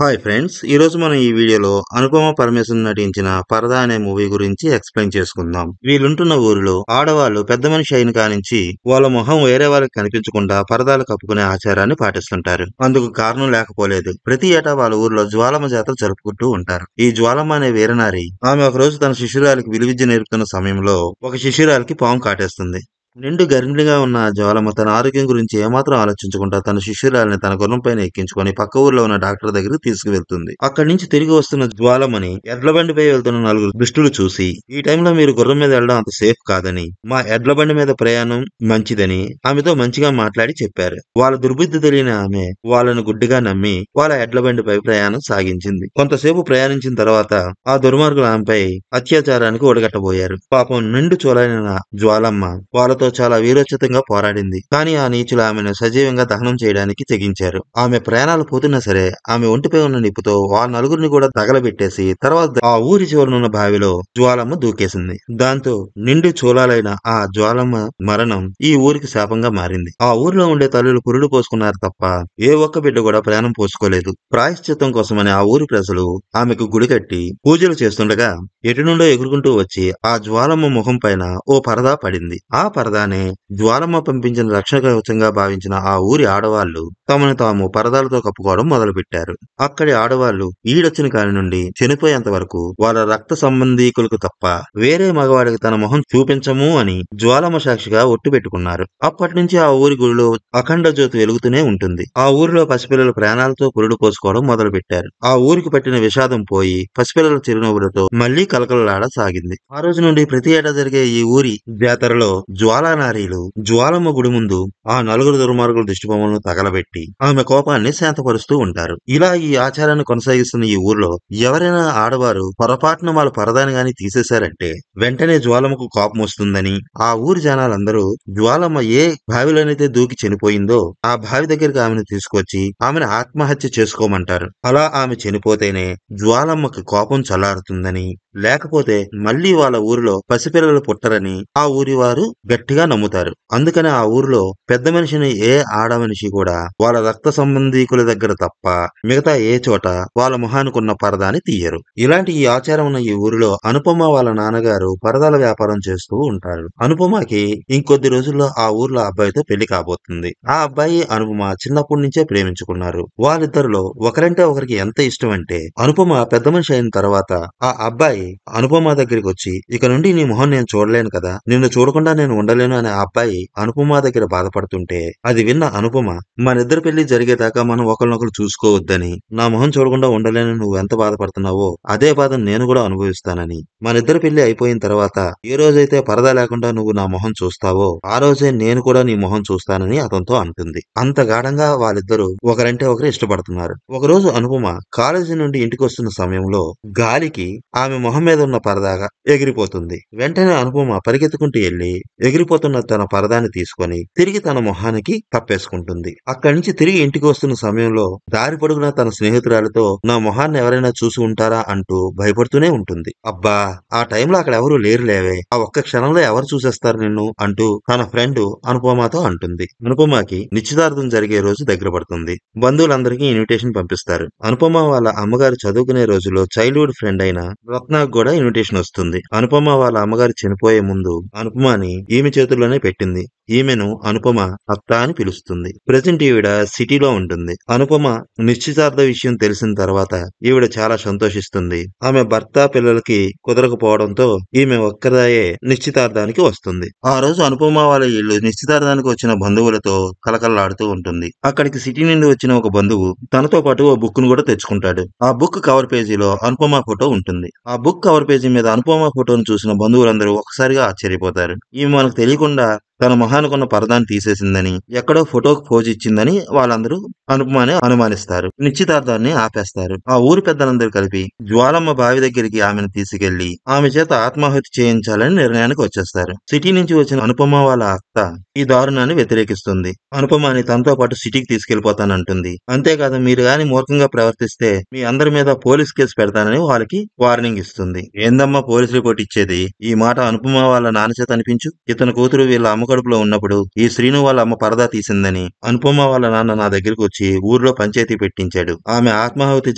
Hi friends, ఈరోజు మనం ఈ వీడియోలో అనుపమ పరమేశ్వరన్ నటించిన పరదా అనే మూవీ గురించి ఎక్స్ప్లెయిన్ చేసుకుందాం. వీళ్ళుంటున్న ఊరిలో ఆడవాళ్ళు పెద్ద మనిషి అయిన కానించి వాళ్ళ మొహం వేరే వాళ్ళకి కనిపించకుండా పరదాలు కప్పుకునే ఆచారాన్ని పాటిస్తుంటారు. అందుకు కారణం లేకపోలేదు. ప్రతి ఏటా వాళ్ళ ఊర్లో జ్వాలమ్మ జాతర జరుపుకుంటూ ఉంటారు. ఈ జ్వాలమ్మ అనే వీరనారి ఆమె ఒక రోజు తన శిష్యురాలికి విలువిద్య నేర్పుతున్న సమయంలో ఒక శిష్యురాలికి పాము కాటేస్తుంది. నిండు గర్భిణిగా ఉన్న జ్వాలమ్మ తన ఆరోగ్యం గురించి ఏమాత్రం ఆలోచించకుండా తన శిష్యురాలిని తన గుర్రం పైన ఎక్కించుకొని పక్క ఊర్లో ఉన్న డాక్టర్ దగ్గరికి తీసుకువెళ్తుంది. అక్కడి నుంచి తిరిగి వస్తున్న జ్వాలమ్మని ఎడ్ల బండిపై వెళ్తున్న నలుగురు దుష్టులు చూసి, ఈ టైంలో మీరు గుర్రం మీద వెళ్ళడం అంత సేఫ్ కాదని, మా ఎడ్ల బండి మీద ప్రయాణం మంచిదని ఆమెతో మంచిగా మాట్లాడి చెప్పారు. వాళ్ళ దుర్బుద్ధి తెలియని ఆమె వాళ్ళను గుడ్డిగా నమ్మి వాళ్ళ ఎడ్ల బండిపై ప్రయాణం సాగించింది. కొంతసేపు ప్రయాణించిన తర్వాత ఆ దుర్మార్గులు ఆమెపై అత్యాచారానికి ఒడగట్టబోయారు. పాపం నిండు చూలైన జ్వాలమ్మ వాళ్ళతో చాలా వీరోచితంగా పోరాడింది. కానీ ఆ నీచులు ఆమెను సజీవంగా దహనం చేయడానికి తెగించారు. ఆమె ప్రాణాలు పోతున్నా సరే ఆమె ఒంటిపై ఉన్న నిప్పుతో వాళ్ళ నలుగురిని కూడా తగలబెట్టేసి తర్వాత ఆ ఊరి చివరనున్న బావిలో జ్వాలమ్మ దూకేసింది. దాంతో నిండు చూలాలైన ఆ జ్వాలమ్మ మరణం ఈ ఊరికి శాపంగా మారింది. ఆ ఊరిలో ఉండే తల్లులు పురుడు పోసుకున్నారు తప్ప ఏ ఒక్క బిడ్డ కూడా ప్రాణం పోసుకోలేదు. ప్రాయశ్చిత్తం కోసమని ఆ ఊరి ప్రజలు ఆమెకు గుడి కట్టి పూజలు చేస్తుండగా ఎటు నుండో ఎగురుకుంటూ వచ్చి ఆ జ్వాలమ్మ ముఖం పైన ఓ పరదా పడింది. ఆ పరదానే జ్వాలమ్మ పంపించిన రక్షణ కవచంగా భావించిన ఆ ఊరి ఆడవాళ్లు తమను తాము పరదాలతో కప్పుకోవడం మొదలుపెట్టారు. అక్కడి ఆడవాళ్లు ఈడొచ్చిన కాని నుండి చనిపోయేంత వరకు వాళ్ళ రక్త సంబంధీకులకు తప్ప వేరే మగవాడికి తన మొహం చూపించము అని జ్వాలమ్మ సాక్షిగా ఒట్టు పెట్టుకున్నారు. అప్పటి నుంచి ఆ ఊరి గుడిలో అఖండ జ్యోతి వెలుగుతూనే ఉంటుంది. ఆ ఊరిలో పసిపిల్లలు ప్రాణాలతో పురుడు పోసుకోవడం మొదలు పెట్టారు. ఆ ఊరికి పట్టిన విషాదం పోయి పసిపిల్లల చిరునవ్వులతో మళ్లీ కలకలలాడసాగింది. ఆ రోజు నుండి ప్రతి ఏటా జరిగే ఈ ఊరి జాతరలో జ్వాలానారీలు జ్వాలమ్మ గుడి ముందు ఆ నలుగురు దుర్మార్గుల దిష్టిబొమ్మలను తగలబెట్టి ఆమె కోపాన్ని శాంతపరుస్తూ ఉంటారు. ఇలా ఈ ఆచారాన్ని కొనసాగిస్తున్న ఈ ఊర్లో ఎవరైనా ఆడవారు పొరపాటున వాళ్ళ పరదాని గాని తీసేశారంటే వెంటనే జ్వాలమ్మకు కోపం వస్తుందని ఆ ఊరి జనాలందరూ జ్వాలమ్మ ఏ బావిలోనైతే దూకి చనిపోయిందో ఆ బావి దగ్గరికి ఆమెను తీసుకొచ్చి ఆమెను ఆత్మహత్య చేసుకోమంటారు. అలా ఆమె చనిపోతేనే జ్వాలమ్మకి కోపం చల్లారుతుందని, లేకపోతే మళ్లీ వాళ్ళ ఊరిలో పసిపిల్లలు పుట్టరని ఆ ఊరి వారు గట్టిగా నమ్ముతారు. అందుకని ఆ ఊరిలో పెద్ద మనిషిని ఏ ఆడ మనిషి కూడా వాళ్ళ రక్త సంబంధీకుల దగ్గర తప్ప మిగతా ఏ చోట వాళ్ళ మొహానికున్న పరదాని తీయరు. ఇలాంటి ఈ ఆచారం ఉన్న ఈ ఊరిలో అనుపమ వాళ్ళ నాన్నగారు పరదాల వ్యాపారం చేస్తూ ఉంటారు. అనుపమకి ఇంకొద్ది రోజుల్లో ఆ ఊర్లో అబ్బాయితో పెళ్లి కాబోతుంది. ఆ అబ్బాయి అనుపమ చిన్నప్పటి నుంచే ప్రేమించుకున్నారు. వాళ్ళిద్దరిలో ఒకరంటే ఒకరికి ఎంత ఇష్టం అంటే అనుపమ పెద్ద మనిషి అయిన తర్వాత ఆ అబ్బాయి అనుపమ దగ్గరికి వచ్చి, ఇక నుండి నీ మొహం నేను చూడలేను కదా, నిన్ను చూడకుండా నేను ఉండలేను అనే ఆ అబ్బాయి అనుపమ దగ్గర బాధపడుతుంటే అది విన్న అనుపమ, మనిద్దరి పెళ్లి జరిగేదాకా మనం ఒకరినొకరు చూసుకోవద్దని, నా మొహం చూడకుండా ఉండలేని నువ్వు ఎంత బాధపడుతున్నావో అదే బాధను నేను కూడా అనుభవిస్తానని, మనిద్దరి పెళ్లి అయిపోయిన తర్వాత ఏ రోజైతే పరదా లేకుండా నువ్వు నా మొహం చూస్తావో ఆ రోజే నేను కూడా నీ మొహం చూస్తానని అతనితో అంటుంది. అంత గాఢంగా వాళ్ళిద్దరూ ఒకరంటే ఒకరు ఇష్టపడుతున్నారు. ఒకరోజు అనుపమ కాలేజీ నుండి ఇంటికి వస్తున్న సమయంలో గాలికి ఆమె మొహం మీద ఉన్న పరదాగా ఎగిరిపోతుంది. వెంటనే అనుపమ పరిగెత్తుకుంటూ వెళ్లి ఎగిరిపోతున్న తన పరదాని తీసుకొని తిరిగి తన మొహానికి కప్పేసుకుంటుంది. అక్కడి నుంచి తిరిగి ఇంటికి వస్తున్న సమయంలో దారి పొడుగునా తన స్నేహితురాలతో నా మొహాన్ని ఎవరైనా చూసి ఉంటారా అంటూ భయపడుతూనే ఉంటుంది. అబ్బా, ఆ టైంలో అక్కడ ఎవరు లేరు లేవే, ఆ ఒక్క క్షణంలో ఎవరు చూసేస్తారు నిన్ను అంటూ తన ఫ్రెండ్ అనుపమతో అంటుంది. అనుపమకి నిశ్చితార్థం జరిగే రోజు దగ్గర పడుతుంది. బంధువులందరికీ ఇన్విటేషన్ పంపిస్తారు. అనుపమ వాళ్ళ అమ్మగారు చదువుకునే రోజుల్లో చైల్డ్హుడ్ ఫ్రెండ్ అయిన రత్నాకు కూడా ఇన్విటేషన్ వస్తుంది. అనుపమ వాళ్ళ అమ్మగారు చనిపోయే ముందు అనుపమని ఈమె చేతుల్లోనే పెట్టింది. ఈమెను అనుపమ అత్త అని పిలుస్తుంది. ప్రెజెంట్ ఈవిడ సిటీలో ఉంటుంది. అనుపమ నిశ్చితార్థ విషయం తెలిసిన తర్వాత ఈవిడ చాలా సంతోషిస్తుంది. ఆమె భర్త పిల్లలకి కుదరకపోవడంతో ఈమె ఒక్కదాయే నిశ్చితార్థానికి వస్తుంది. ఆ రోజు అనుపమ వాళ్ళ ఇల్లు నిశ్చితార్థానికి వచ్చిన బంధువులతో కలకలలాడుతూ ఉంటుంది. అక్కడికి సిటీ నుండి వచ్చిన ఒక బంధువు తనతో పాటు ఓ బుక్ ను కూడా తెచ్చుకుంటాడు. ఆ బుక్ కవర్ పేజీలో అనుపమ ఫోటో ఉంటుంది. ఆ బుక్ కవర్ పేజీ మీద అనుపమ ఫోటోను చూసిన బంధువులందరూ ఒకసారిగా ఆశ్చర్యపోతారు. ఈమె మనకు తెలియకుండా తన మొహానికున్న పరదాన్ని తీసేసిందని, ఎక్కడో ఫోటోకు పోజ్ ఇచ్చిందని వాళ్ళందరూ అనుపమని అనుమానిస్తారు. నిశ్చితార్థాన్ని ఆపేస్తారు. ఆ ఊరి పెద్దలందరూ కలిపి జ్వాలమ్మ బావి దగ్గరికి ఆమెను తీసుకెళ్లి ఆమె చేత ఆత్మాహుతి చేయించాలని నిర్ణయానికి వచ్చేస్తారు. సిటీ నుంచి వచ్చిన అనుపమ వాళ్ళ అత్త ఈ దారుణాన్ని వ్యతిరేకిస్తుంది. అనుపమని తనతో పాటు సిటీకి తీసుకెళ్లిపోతానంటుంది. అంతేకాదు, మీరు గాని మూర్ఖంగా ప్రవర్తిస్తే మీ అందరి మీద పోలీస్ కేసు పెడతానని వాళ్ళకి వార్నింగ్ ఇస్తుంది. ఏందమ్మా పోలీస్ రిపోర్ట్ ఇచ్చేది, ఈ మాట అనుపమ వాళ్ళ నాన్న చేత అనిపించు, ఇతని కూతురు వీళ్ళ అమ్మకు కడుపులో ఉన్నప్పుడు ఈ శ్రీను వాళ్ళ అమ్మ పరదా తీసిందని అనుపమ వాళ్ళ నాన్న నా దగ్గరికి వచ్చి ఊర్లో పంచాయతీ పెట్టించాడు. ఆమె ఆత్మాహుతి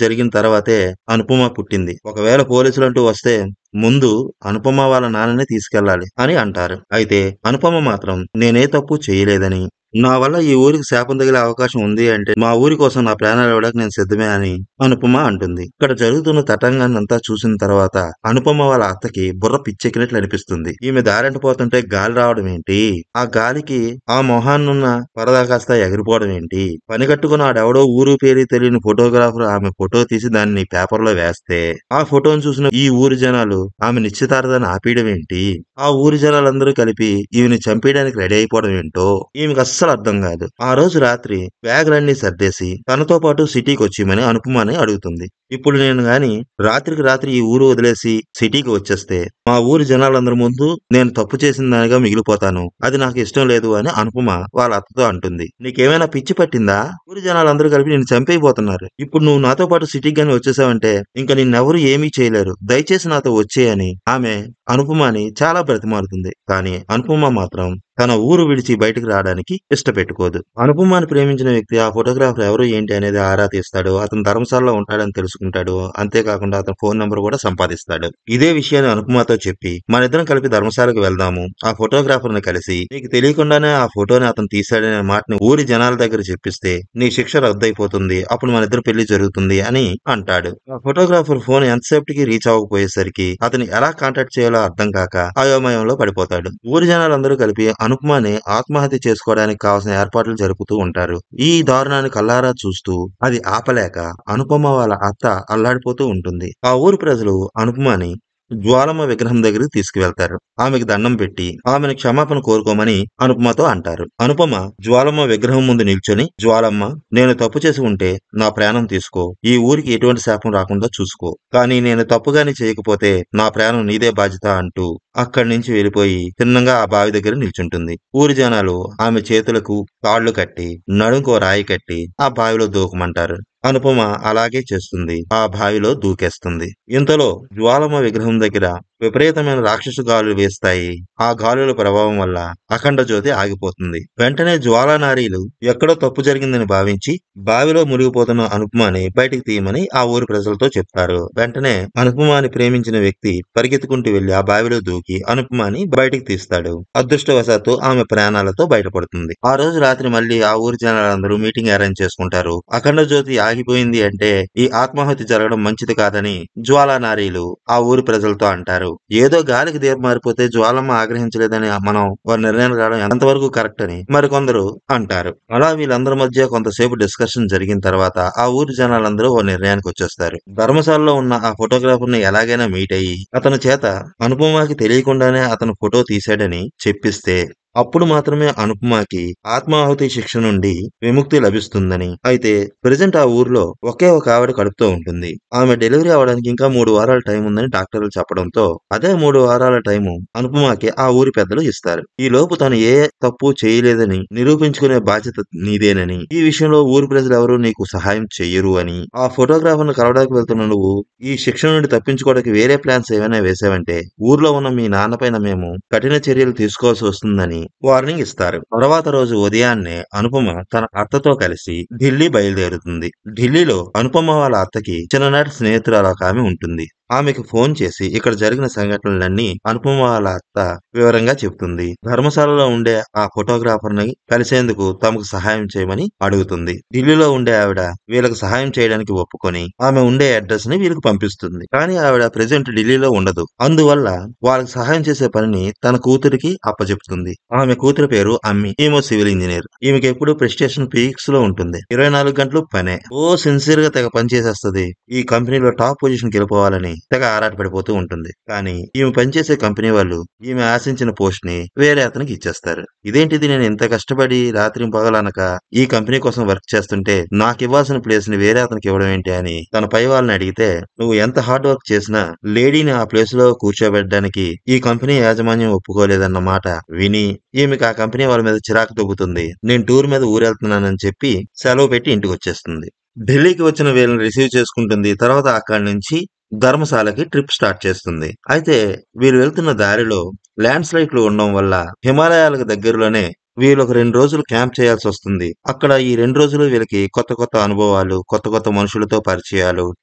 జరిగిన తర్వాతే అనుపమ పుట్టింది. ఒకవేళ పోలీసులంటూ వస్తే ముందు అనుపమ వాళ్ళ నాన్ననే తీసుకెళ్లాలి అని అంటారు. అయితే అనుపమ మాత్రం నేనే తప్పు చేయలేదని, నా వల్ల ఈ ఊరికి శాపం తగిలే అవకాశం ఉంది అంటే మా ఊరి కోసం నా ప్రాణాలు ఇవ్వడానికి నేను సిద్ధమే అని అనుపమ అంటుంది. ఇక్కడ జరుగుతున్న తతంగాన్ని అంతా చూసిన తర్వాత అనుపమ వాళ్ళ అత్తకి బుర్ర పిచ్చెక్కినట్లు అనిపిస్తుంది. ఈమె దారంట పోతుంటే గాలి రావడం ఏంటి, ఆ గాలికి ఆ మొహాన్నున్న పరదా కాస్త ఎగిరిపోవడం ఏంటి, పని కట్టుకుని ఆడెవడో ఊరు పేరు తెలియని ఫోటోగ్రాఫర్ ఆమె ఫోటో తీసి దాన్ని పేపర్లో వేస్తే ఆ ఫోటోను చూసిన ఈ ఊరి జనాలు ఆమె నిశ్చితార్థాన్ని ఆపేయడం ఏంటి, ఆ ఊరి జనాలందరూ కలిపి ఈమెని చంపేయడానికి రెడీ అయిపోవడం ఏంటో ఈమెకు అస్సలు అర్థం కాదు. ఆ రోజు రాత్రి బ్యాగులన్నీ సర్దేసి తనతో పాటు సిటీకి వచ్చేయమని అనుపమని అడుగుతుంది. ఇప్పుడు నేను గాని రాత్రికి రాత్రి ఈ ఊరు వదిలేసి సిటీకి వచ్చేస్తే మా ఊరి జనాలందరి ముందు నేను తప్పు చేసిన దానిగా మిగిలిపోతాను. అది నాకు ఇష్టం లేదు అని అనుపమ వాళ్ళ అత్తతో అంటుంది. నీకేమైనా పిచ్చి పట్టిందా? ఊరి జనాలందరూ కలిపి నిన్ను చంపైపోతున్నారు. ఇప్పుడు నువ్వు నాతో పాటు సిటీకి గాని వచ్చేసావంటే ఇంకా నిన్నెవరూ ఏమీ చేయలేరు. దయచేసి నాతో వచ్చేయని ఆమె అనుపమని చాలా బ్రతిమాలుతుంది. కానీ అనుపమ మాత్రం తన ఊరు విడిచి బయటికి రావడానికి ఇష్టపెట్టుకోదు. అనుపమాని ప్రేమించిన వ్యక్తి ఆ ఫోటోగ్రాఫర్ ఎవరు ఏంటి అనేది ఆరా తీస్తాడు. అతను ధర్మశాలలో ఉంటాడని తెలుసుకుంటాడు. అంతేకాకుండా అతని ఫోన్ నంబర్ కూడా సంపాదిస్తాడు. ఇదే విషయాన్ని అనుపమతో చెప్పి మనిద్దరం కలిపి ధర్మశాలకు వెళ్దాము, ఆ ఫోటోగ్రాఫర్ ని కలిసి నీకు తెలియకుండానే ఆ ఫోటోని అతను తీశాడనే మాటని ఊరి జనాల దగ్గర చెప్పిస్తే నీ శిక్ష రద్దయిపోతుంది. అప్పుడు మన ఇద్దరు పెళ్లి జరుగుతుంది అని అంటాడు. ఆ ఫోటోగ్రాఫర్ ఫోన్ ఎంతసేపటికి రీచ్ అవ్వకపోయేసరికి అతను ఎలా కాంటాక్ట్ చేయాలో అర్థం కాక అయోమయంలో పడిపోతాడు. ఊరి జనాలందరూ కలిపి అనుపమని ఆత్మహత్య చేసుకోవడానికి కావాల్సిన ఏర్పాట్లు జరుపుతూ ఉంటారు. ఈ దారుణాన్ని కల్లారా చూస్తూ అది ఆపలేక అనుపమ వాళ్ళ అత్త అల్లాడిపోతూ ఉంటుంది. ఆ ఊరి ప్రజలు అనుపమని జ్వాలమ్మ విగ్రహం దగ్గరికి తీసుకువెళ్తారు. ఆమెకి దండం పెట్టి ఆమెను క్షమాపణ కోరుకోమని అనుపమతో అంటారు. అనుపమ జ్వాలమ్మ విగ్రహం ముందు నిల్చొని, జ్వాలమ్మ, నేను తప్పు చేసి ఉంటే నా ప్రాణం తీసుకో, ఈ ఊరికి ఎటువంటి శాపం రాకుండా చూసుకో, కానీ నేను తప్పుగాని చేయకపోతే నా ప్రాణం నీదే బాధ్యత అంటూ అక్కడి నుంచి వెళ్ళిపోయి తిన్నంగా ఆ బావి దగ్గర నిల్చుంటుంది. ఊరి జనాలు ఆమె చేతులకు తాళ్లు కట్టి నడుంకో రాయి కట్టి ఆ బావిలో దూకమంటారు. అనుపమ అలాగే చేస్తుంది. ఆ బావిలో దూకేస్తుంది. ఇంతలో జ్వాలమ్మ విగ్రహం దగ్గర విపరీతమైన రాక్షసు గాలులు వేస్తాయి. ఆ గాలుల ప్రభావం వల్ల అఖండ జ్యోతి ఆగిపోతుంది. వెంటనే జ్వాలానారీలు ఎక్కడో తప్పు జరిగిందని భావించి బావిలో మునిగిపోతున్న అనుపమని బయటికి తీయమని ఆ ఊరి ప్రజలతో చెప్తారు. వెంటనే అనుపమాని ప్రేమించిన వ్యక్తి పరిగెత్తుకుంటూ వెళ్లి ఆ బావిలో దూకి అనుపమాని బయటికి తీస్తాడు. అదృష్టవశాత్తు ఆమె ప్రాణాలతో బయటపడుతుంది. ఆ రోజు రాత్రి మళ్ళీ ఆ ఊరి జనాలందరూ మీటింగ్ అరేంజ్ చేసుకుంటారు. అఖండ జ్యోతి ఆగిపోయింది అంటే ఈ ఆత్మాహుతి జరగడం మంచిది కాదని జ్వాలానారీలు ఆ ఊరి ప్రజలతో అంటారు. ఏదో గాలికి దీపం మారిపోతే జ్వాలమ్మ ఆగ్రహించలేదని మనం వారి నిర్ణయానికి రావడం ఎంతవరకు కరెక్ట్ అని మరికొందరు అంటారు. అలా వీళ్ళందరి మధ్య కొంతసేపు డిస్కషన్ జరిగిన తర్వాత ఆ ఊరి జనాలందరూ ఓ నిర్ణయానికి వచ్చేస్తారు. ధర్మశాలలో ఉన్న ఆ ఫోటోగ్రాఫర్ ని ఎలాగైనా మీట్ అయ్యి అతని చేత అనుపమకి తెలియకుండానే అతను ఫోటో తీశాడని చెప్పిస్తే అప్పుడు మాత్రమే అనుపమకి ఆత్మాహుతి శిక్ష నుండి విముక్తి లభిస్తుందని. అయితే ప్రెజెంట్ ఆ ఊర్లో ఒకే ఒక ఆవిడ కడుపుతో ఉంటుంది. ఆమె డెలివరీ అవడానికి ఇంకా 3 వారాల టైం ఉందని డాక్టర్లు చెప్పడంతో అదే 3 వారాల టైము అనుపమకి ఆ ఊరి పెద్దలు ఇస్తారు. ఈ లోపు తను ఏ తప్పు చేయలేదని నిరూపించుకునే బాధ్యత నీదేనని, ఈ విషయంలో ఊరి ప్రజలు ఎవరూ నీకు సహాయం చెయ్యరు అని, ఆ ఫోటోగ్రాఫర్ ను కలవడానికి వెళ్తున్న నువ్వు ఈ శిక్ష నుండి తప్పించుకోవడానికి వేరే ప్లాన్స్ ఏమైనా వేసావంటే ఊర్లో ఉన్న మీ నాన్న పైన మేము కఠిన చర్యలు తీసుకోవాల్సి వస్తుందని వార్నింగ్ ఇస్తారు. తర్వాత రోజు ఉదయాన్నే అనుపమ తన అత్తతో కలిసి ఢిల్లీ బయలుదేరుతుంది. ఢిల్లీలో అనుపమ వాళ్ళ అత్తకి చిన్ననాటి స్నేహితురాలు ఒక ఆమె ఉంటుంది. ఆమెకు ఫోన్ చేసి ఇక్కడ జరిగిన సంఘటనలన్నీ అనుపమ వాళ్ళ అత్త వివరంగా చెప్తుంది. ధర్మశాలలో ఉండే ఆ ఫోటోగ్రాఫర్ ని కలిసేందుకు తమకు సహాయం చేయమని అడుగుతుంది. ఢిల్లీలో ఉండే ఆవిడ వీళ్ళకి సహాయం చేయడానికి ఒప్పుకొని ఆమె ఉండే అడ్రస్ ని వీళ్ళకి పంపిస్తుంది. కానీ ఆవిడ ప్రెజెంట్ ఢిల్లీలో ఉండదు. అందువల్ల వాళ్ళకి సహాయం చేసే పనిని తన కూతురికి అప్పచెప్తుంది. ఆమె కూతురి పేరు అమ్మి. ఈమె సివిల్ ఇంజనీర్. ఈమెకి ఎప్పుడు ప్రెస్టేషన్ పీక్స్ లో ఉంటుంది. 24 గంటలు పనే. ఓ సిన్సియర్ గా తెగ పని చేసేస్తుంది. ఈ కంపెనీలో టాప్ పొజిషన్ కి వెళ్ళిపోవాలని తెగ ఆరాటపడిపోతూ ఉంటుంది. కానీ ఈమె పనిచేసే కంపెనీ వాళ్ళు ఈమె ఆశించిన పోస్ట్ ని వేరే అతనికి ఇచ్చేస్తారు. ఇదేంటిది, నేను ఇంత కష్టపడి రాత్రి పగలనక ఈ కంపెనీ కోసం వర్క్ చేస్తుంటే నాకు ఇవ్వాల్సిన ప్లేస్ ని వేరే అతనికి ఇవ్వడం ఏంటి అని తన పై వాళ్ళని అడిగితే, నువ్వు ఎంత హార్డ్ వర్క్ చేసినా లేడీని ఆ ప్లేస్ లో కూర్చోబెట్టడానికి ఈ కంపెనీ యాజమాన్యం ఒప్పుకోలేదన్న మాట విని ఈమెకి ఆ కంపెనీ వాళ్ళ మీద చిరాకు తగ్గుతుంది. నేను టూర్ మీద ఊరెళ్తున్నానని చెప్పి సెలవు పెట్టి ఇంటికి వచ్చేస్తుంది. ఢిల్లీకి వచ్చిన వీళ్ళని రిసీవ్ చేసుకుంటుంది. తర్వాత అక్కడి నుంచి ధర్మశాలకి ట్రిప్ స్టార్ట్ చేస్తుంది. అయితే వీరు వెళ్తున్న దారిలో ల్యాండ్ స్లైడ్లు ఉండడం వల్ల హిమాలయాలకు దగ్గరలోనే వీళ్ళు ఒక 2 రోజులు క్యాంప్ చేయాల్సొస్తుంది. అక్కడ ఈ 2 రోజులు వీళ్ళకి కొత్త కొత్త అనుభవాలు, కొత్త కొత్త మనుషులతో పరిచయాలు,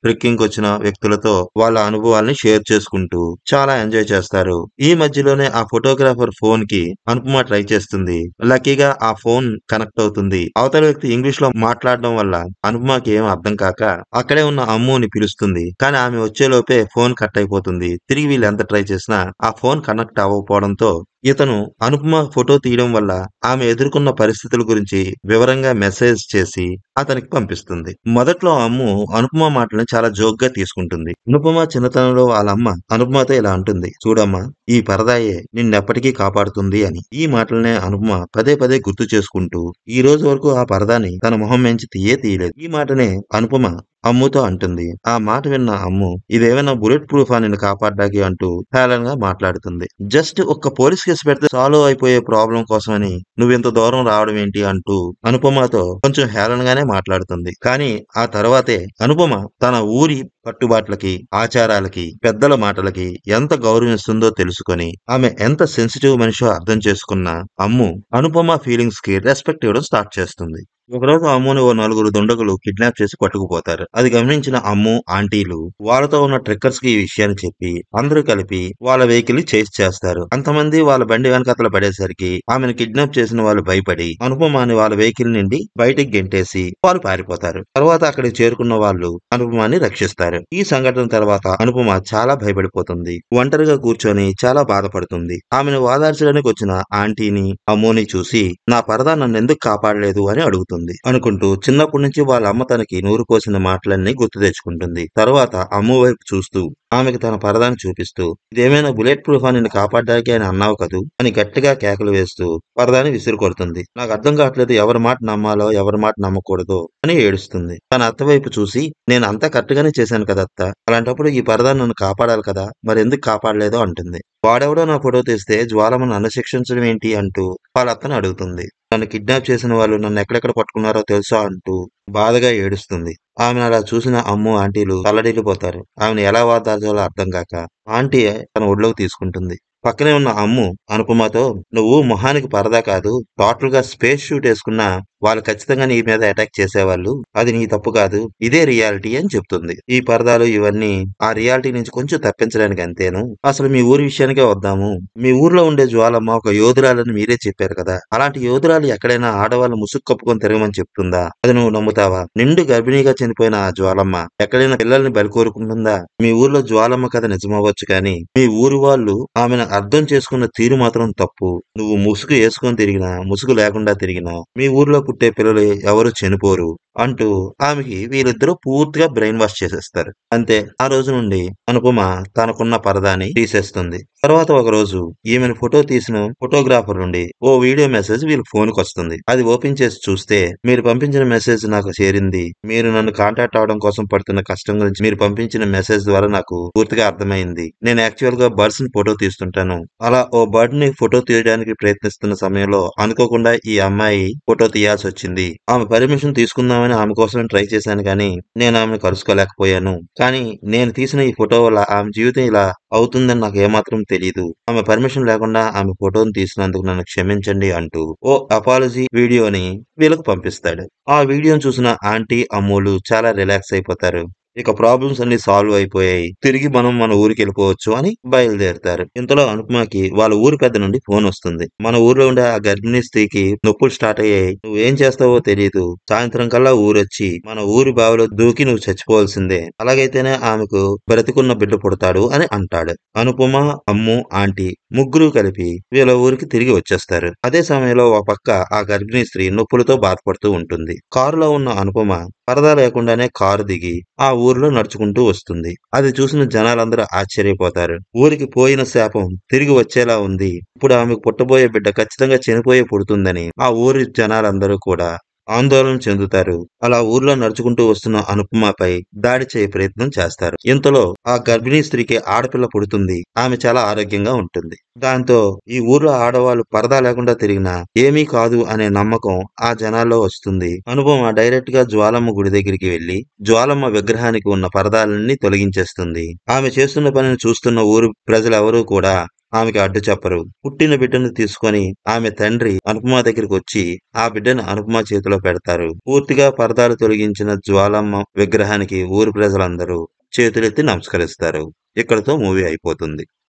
ట్రెక్కింగ్‌కొచ్చిన వ్యక్తులతో వాళ్ళ అనుభవాల్ని షేర్ చేసుకుంటూ చాలా ఎంజాయ్ చేస్తారు. ఈ మధ్యలోనే ఆ ఫోటోగ్రాఫర్ ఫోన్‌కి అనుపమ ట్రై చేస్తుంది. లక్కీగా ఆ ఫోన్ కనెక్ట్ అవుతుంది. అవతల వ్యక్తి ఇంగ్లీష్‌లో మాట్లాడడం వల్ల అనుపమకి ఏం అర్థం కాక అక్కడే ఉన్న అమ్ముని పిలుస్తుంది. కానీ ఆమె వచ్చేలోపే ఫోన్ కట్ అయిపోతుంది. తిరిగి వీళ్ళు ఎంత ట్రై చేసినా ఆ ఫోన్ కనెక్ట్ అవ్వకపోవడంతో ఇతను అనుపమ ఫోటో తీయడం వల్ల ఆమె ఎదుర్కొన్న పరిస్థితుల గురించి వివరంగా మెసేజ్ చేసి అతనికి పంపిస్తుంది. మొదట్లో అమ్ము అనుపమ మాటలను చాలా జోక్‌గా తీసుకుంటుంది. అనుపమ చిన్నతనంలో వాళ్ళ అమ్మ అనుపమతో ఇలా అంటుంది. చూడమ్మా, ఈ పరదాయే నిన్నెప్పటికీ కాపాడుతుంది అని. ఈ మాటలనే అనుపమ పదే పదే గుర్తు చేసుకుంటూ ఈ రోజు వరకు ఆ పరదాని తన మొహం నుంచి తీయలేదు. ఈ మాటనే అనుపమ అమ్ముతో అంటుంది. ఆ మాట విన్న అమ్ము ఇదేమైనా బుల్లెట్ ప్రూఫా నిన్ను కాపాడ్డానికి అంటూ హేళనగా మాట్లాడుతుంది. జస్ట్ ఒక్క పోలీస్ కేసు పెడితే సాల్వ్ అయిపోయే ప్రాబ్లం కోసమని నువ్వింత దూరం రావడం ఏంటి అంటూ అనుపమతో కొంచెం హేళనగానే మాట్లాడుతుంది. కానీ ఆ తర్వాతే అనుపమ తన ఊరి కట్టుబాట్లకి, ఆచారాలకి, పెద్దల మాటలకి ఎంత గౌరవిస్తుందో తెలుసుకొని ఆమె ఎంత సెన్సిటివ్ మనిషో అర్థం చేసుకున్న అమ్ము అనుపమ ఫీలింగ్స్ కి రెస్పెక్ట్ ఇవ్వడం స్టార్ట్ చేస్తుంది. ఒకరోజు అమ్ముని ఓ నలుగురు దుండగులు కిడ్నాప్ చేసి పట్టుకుపోతారు. అది గమనించిన అమ్ము, ఆంటీలు వాళ్ళతో ఉన్న ట్రెక్కర్స్ కి ఈ విషయాన్ని చెప్పి అందరూ కలిపి వాళ్ళ వెహికల్ ని చేస్ చేస్తారు. అంతమంది వాళ్ళ బండి వెనకాతల పడేసరికి ఆమెను కిడ్నాప్ చేసిన వాళ్ళు భయపడి అనుపమాని వాళ్ళ వెహికల్ నుండి బయటికి గెంటేసి వాళ్ళు పారిపోతారు. తర్వాత అక్కడికి చేరుకున్న వాళ్ళు అనుపమాని రక్షిస్తారు. ఈ సంఘటన తర్వాత అనుపమ చాలా భయపడిపోతుంది. ఒంటరిగా కూర్చొని చాలా బాధపడుతుంది. ఆమెను ఓదార్చడానికి వచ్చిన ఆంటీని, అమ్ముని చూసి నా పరదా నన్నెందుకు కాపాడలేదు అని అడుగుతుంది. అనుకుంటూ చిన్నప్పటి నుంచి వాళ్ళ అమ్మ తనకి నూరు పోసిన మాటలన్నీ గుర్తు తెచ్చుకుంటుంది. తర్వాత అమ్ము వైపు చూస్తూ ఆమెకు తన పరదాన్ని చూపిస్తూ ఇదేమైనా బుల్లెట్ ప్రూఫ్ నిన్ను కాపాడడానికి అని అన్నావు కదూ అని గట్టిగా కేకలు వేస్తూ పరదాన్ని విసిరి కొడుతుంది. నాకు అర్థం కావట్లేదు ఎవరి మాట నమ్మాలో ఎవరి మాట నమ్మకూడదో అని ఏడుస్తుంది. తన అత్త వైపు చూసి నేను అంతా కరెక్ట్ గానే చేశాను కదా అత్త, అలాంటప్పుడు ఈ పరదా నన్ను కాపాడాలి కదా, మరి ఎందుకు కాపాడలేదో అంటుంది. వాడెవడో నా ఫోటో తీస్తే జ్వాలమ్మను నన్ను శిక్షించడం ఏంటి అంటూ వాళ్ళ అత్తను అడుగుతుంది. నన్ను కిడ్నాప్ చేసిన వాళ్ళు నన్ను ఎక్కడెక్కడ పట్టుకున్నారో తెలుసా అంటూ బాధగా ఏడుస్తుంది. ఆమెను అలా చూసిన అమ్ము, ఆంటీలు తల్లడిల్లిపోతారు. ఆమెను ఎలా ఓదార్చాలో అర్థం కాక ఆంటీ తన ఒడిలోకి తీసుకుంటుంది. పక్కనే ఉన్న అమ్ము అనుపమతో నువ్వు మొహానికి పరదా కాదు, టోటల్ గా స్పేస్ షూట్ వేసుకున్నా వాళ్ళు ఖచ్చితంగా నీ మీద అటాక్ చేసేవాళ్ళు, అది నీ తప్పు కాదు, ఇదే రియాలిటీ అని చెప్తుంది. ఈ పరదాలు ఇవన్నీ ఆ రియాలిటీ నుంచి కొంచెం తప్పించడానికి అంతేను. అసలు మీ ఊరి విషయానికే వద్దాము. మీ ఊర్లో ఉండే జ్వాలమ్మ ఒక యోధురాలని మీరే చెప్పారు కదా, అలాంటి యోధురాలు ఎక్కడైనా ఆడవాళ్ళు ముసుగు కప్పుకొని తిరగమని చెప్తుందా? అది నువ్వు నమ్ముతావా? నిండు గర్భిణీగా చనిపోయిన ఆ జ్వాలమ్మ ఎక్కడైనా పిల్లల్ని బలి కోరుకుంటుందా? మీ ఊర్లో జ్వాలమ్మ కథ నిజమవ్వచ్చు కానీ మీ ఊరి వాళ్ళు ఆమెను అర్థం చేసుకున్న తీరు మాత్రం తప్పు. నువ్వు ముసుగు వేసుకొని తిరిగినా ముసుగు లేకుండా తిరిగినా మీ ఊర్లో పుట్టే పిల్లలు ఎవరు చనిపోరు అంటూ ఆమెకి వీళ్ళిద్దరూ పూర్తిగా బ్రెయిన్ వాష్ చేసేస్తారు. అంతే, ఆ రోజు నుండి అనుపమ తనకున్న పరదాని తీసేస్తుంది. తర్వాత ఒక రోజు ఈమెను ఫోటో తీసిన ఫోటోగ్రాఫర్ నుండి ఓ వీడియో మెసేజ్ వీళ్ళ ఫోన్ కి వస్తుంది. అది ఓపెన్ చేసి చూస్తే మీరు పంపించిన మెసేజ్ నాకు చేరింది, మీరు నన్ను కాంటాక్ట్ అవడం కోసం పడుతున్న కష్టం గురించి మీరు పంపించిన మెసేజ్ ద్వారా నాకు పూర్తిగా అర్థమైంది. నేను యాక్చువల్ గా బర్డ్స్ ని ఫోటో తీస్తుంటాను. అలా ఓ బర్డ్ ని ఫోటో తీయడానికి ప్రయత్నిస్తున్న సమయంలో అనుకోకుండా ఈ అమ్మాయి ఫోటో తీయాల్సి వచ్చింది. ఆమె పర్మిషన్ తీసుకుందామని ఆమె కోసం ట్రై చేశాను కానీ నేను ఆమెను కలుసుకోలేకపోయాను. కానీ నేను తీసిన ఈ ఫోటో వల్ల ఆమె జీవితం ఇలా అవుతుందని నాకు ఏమాత్రం తెలియదు. ఆమె పర్మిషన్ లేకుండా ఆమె ఫోటోను తీసినందుకు నన్ను క్షమించండి అంటూ ఓ అపాలజీ వీడియోని వీళ్ళకు పంపిస్తాడు. ఆ వీడియోను చూసిన ఆంటీ, అమ్ములు చాలా రిలాక్స్ అయిపోతారు. ఇక ప్రాబ్లమ్స్ అన్ని సాల్వ్ అయిపోయాయి, తిరిగి మనం మన ఊరికి వెళ్ళిపోవచ్చు అని బయలుదేరుతారు. ఇంతలో అనుపమకి వాళ్ళ ఊరి పెద్ద నుండి ఫోన్ వస్తుంది. మన ఊర్లో ఉండే ఆ గర్భిణీ స్త్రీకి నొప్పులు స్టార్ట్ అయ్యాయి, నువ్వేం చేస్తావో తెలియదు, సాయంత్రం కల్లా ఊరొచ్చి మన ఊరి బావిలో దూకి నువ్వు చచ్చిపోవాల్సిందే, అలాగైతేనే ఆమెకు బ్రతికున్న బిడ్డ పుడతాడు అని అంటాడు. అనుపమ, అమ్ము, ఆంటీ ముగ్గురు కలిపి వీళ్ళ ఊరికి తిరిగి వచ్చేస్తారు. అదే సమయంలో ఒక పక్క ఆ గర్భిణీ స్త్రీ నొప్పులతో బాధపడుతూ ఉంటుంది. కారులో ఉన్న అనుపమ పరదా లేకుండానే కారు దిగి ఆ ఊరిలో నడుచుకుంటూ వస్తుంది. అది చూసిన జనాలందరూ ఆశ్చర్యపోతారు. ఊరికి పోయిన శాపం తిరిగి వచ్చేలా ఉంది, ఇప్పుడు ఆమెకు పుట్టబోయే బిడ్డ ఖచ్చితంగా చనిపోయే పుడుతుందని ఆ ఊరి జనాలందరూ కూడా ఆందోళన చెందుతారు. అలా ఊర్లో నడుచుకుంటూ వస్తున్న అనుపమపై దాడి చేయ ప్రయత్నం చేస్తారు. ఇంతలో ఆ గర్భిణీ స్త్రీకి ఆడపిల్ల పుడుతుంది. ఆమె చాలా ఆరోగ్యంగా ఉంటుంది. దాంతో ఈ ఊర్లో ఆడవాళ్ళు పరదా లేకుండా తిరిగినా ఏమీ కాదు అనే నమ్మకం ఆ జనాల్లో వస్తుంది. అనుపమ డైరెక్ట్ గా జ్వాలమ్మ గుడి దగ్గరికి వెళ్లి జ్వాలమ్మ విగ్రహానికి ఉన్న పరదాలన్నీ తొలగించేస్తుంది. ఆమె చేస్తున్న పనిని చూస్తున్న ఊరు ప్రజలెవరూ కూడా ఆమెకి అడ్డు చెప్పరు. పుట్టిన బిడ్డను తీసుకొని ఆమె తండ్రి అనుపమ దగ్గరికి వచ్చి ఆ బిడ్డను అనుపమ చేతిలో పెడతారు. పూర్తిగా పరదాలు తొలగించిన జ్వాలమ్మ విగ్రహానికి ఊరి ప్రజలందరూ చేతులెత్తి నమస్కరిస్తారు. ఇక్కడితో మూవీ అయిపోతుంది.